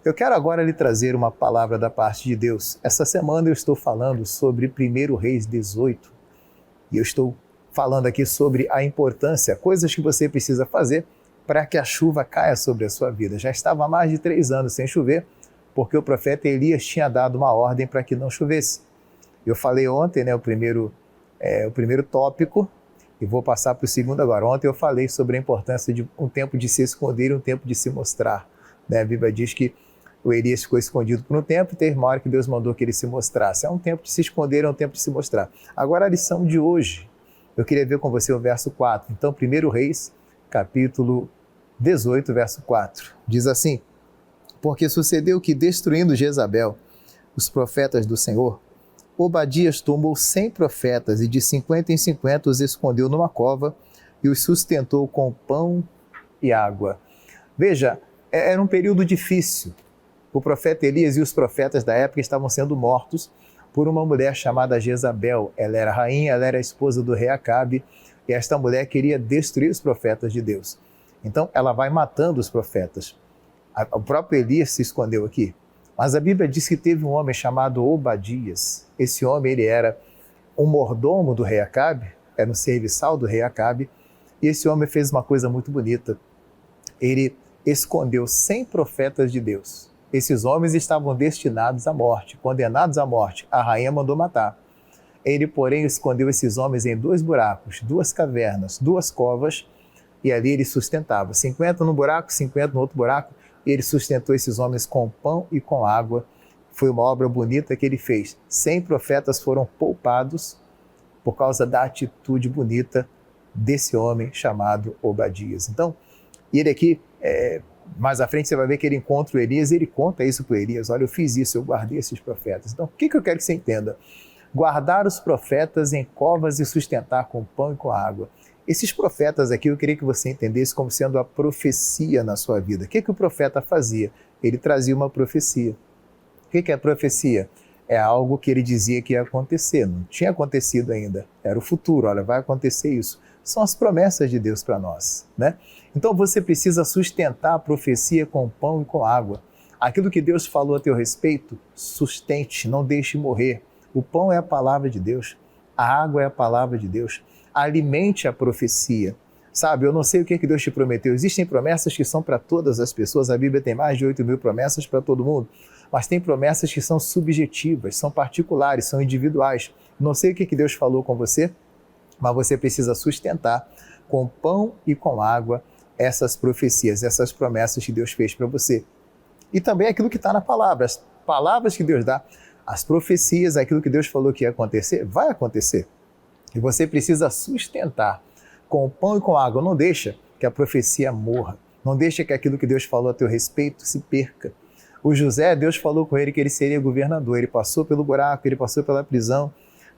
Eu quero agora lhe trazer uma palavra da parte de Deus. Essa semana eu estou falando sobre 1 Reis 18 e eu estou falando aqui sobre a importância, coisas que você precisa fazer para que a chuva caia sobre a sua vida. Já estava há mais de 3 anos sem chover, porque o profeta Elias tinha dado uma ordem para que não chovesse. Eu falei ontem, o primeiro tópico, e vou passar para o segundo agora. Ontem eu falei sobre a importância de um tempo de se esconder e um tempo de se mostrar. A Bíblia diz que o Elias ficou escondido por um tempo e teve uma hora que Deus mandou que ele se mostrasse. É um tempo de se esconder, é um tempo de se mostrar. Agora a lição de hoje, eu queria ver com você o verso 4. Então, 1 Reis, capítulo 18, verso 4. Diz assim: porque sucedeu que, destruindo Jezabel os profetas do Senhor, Obadias tomou 100 profetas e de 50 em 50 os escondeu numa cova e os sustentou com pão e água. Veja, era um período difícil. O profeta Elias e os profetas da época estavam sendo mortos por uma mulher chamada Jezabel. Ela era rainha, ela era a esposa do rei Acabe, e esta mulher queria destruir os profetas de Deus. Então ela vai matando os profetas. O próprio Elias se escondeu aqui. Mas a Bíblia diz que teve um homem chamado Obadias. Esse homem, ele era um mordomo do rei Acabe, era um serviçal do rei Acabe, e esse homem fez uma coisa muito bonita. Ele escondeu 100 profetas de Deus. Esses homens estavam destinados à morte, condenados à morte. A rainha mandou matar. Ele, porém, escondeu esses homens em 2 buracos, 2 cavernas, 2 covas, e ali ele sustentava. 50 num buraco, 50 no outro buraco, e ele sustentou esses homens com pão e com água. Foi uma obra bonita que ele fez. 100 profetas foram poupados por causa da atitude bonita desse homem chamado Obadias. Então, ele aqui, mais à frente você vai ver que ele encontra o Elias e ele conta isso para o Elias. Olha, eu fiz isso, eu guardei esses profetas. Então, o que eu quero que você entenda? Guardar os profetas em covas e sustentar com pão e com água. Esses profetas aqui, eu queria que você entendesse como sendo a profecia na sua vida. O que o profeta fazia? Ele trazia uma profecia. O que é profecia? É algo que ele dizia que ia acontecer. Não tinha acontecido ainda. Era o futuro. Olha, vai acontecer isso. São as promessas de Deus para nós, né? Então você precisa sustentar a profecia com pão e com água. Aquilo que Deus falou a teu respeito, sustente, não deixe morrer. O pão é a palavra de Deus. A água é a palavra de Deus. Alimente a profecia. Sabe, eu não sei o que Deus te prometeu. Existem promessas que são para todas as pessoas. A Bíblia tem mais de 8.000 promessas para todo mundo. Mas tem promessas que são subjetivas, são particulares, são individuais. Não sei o que Deus falou com você, mas você precisa sustentar com pão e com água essas profecias, essas promessas que Deus fez para você. E também aquilo que está na palavra, as palavras que Deus dá, as profecias, aquilo que Deus falou que ia acontecer, vai acontecer. E você precisa sustentar com pão e com água. Não deixa que a profecia morra. Não deixa que aquilo que Deus falou a teu respeito se perca. O José, Deus falou com ele que ele seria governador. Ele passou pelo buraco, ele passou pela prisão,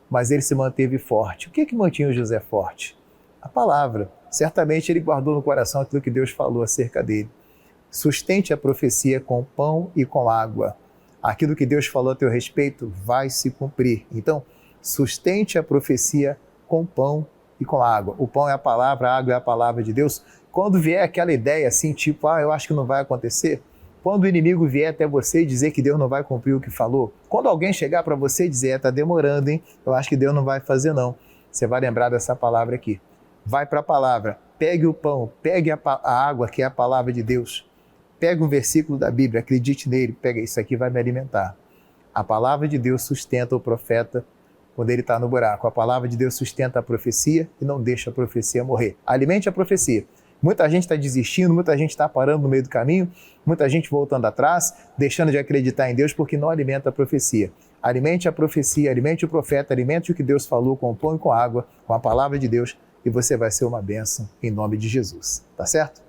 mas ele se manteve forte. O que mantinha o José forte? A palavra. Certamente ele guardou no coração aquilo que Deus falou acerca dele. Sustente a profecia com pão e com água. Aquilo que Deus falou a teu respeito vai se cumprir. Então, sustente a profecia com pão e com água. O pão é a água é a palavra de Deus. Quando vier aquela ideia assim, tipo, eu acho que não vai acontecer, quando o inimigo vier até você e dizer que Deus não vai cumprir o que falou, quando alguém chegar para você e dizer, está demorando, hein? Eu acho que Deus não vai fazer não. Você vai lembrar dessa palavra aqui. Vai para a palavra, pegue o pão, pegue a água, que é a palavra de Deus. Pega um versículo da Bíblia, acredite nele, pega isso aqui, vai me alimentar. A palavra de Deus sustenta o profeta quando ele está no buraco. A palavra de Deus sustenta a profecia e não deixa a profecia morrer. Alimente a profecia. Muita gente está desistindo, muita gente está parando no meio do caminho, muita gente voltando atrás, deixando de acreditar em Deus porque não alimenta a profecia. Alimente a profecia, alimente o profeta, alimente o que Deus falou com pão e com água, com a palavra de Deus, e você vai ser uma bênção em nome de Jesus. Tá certo?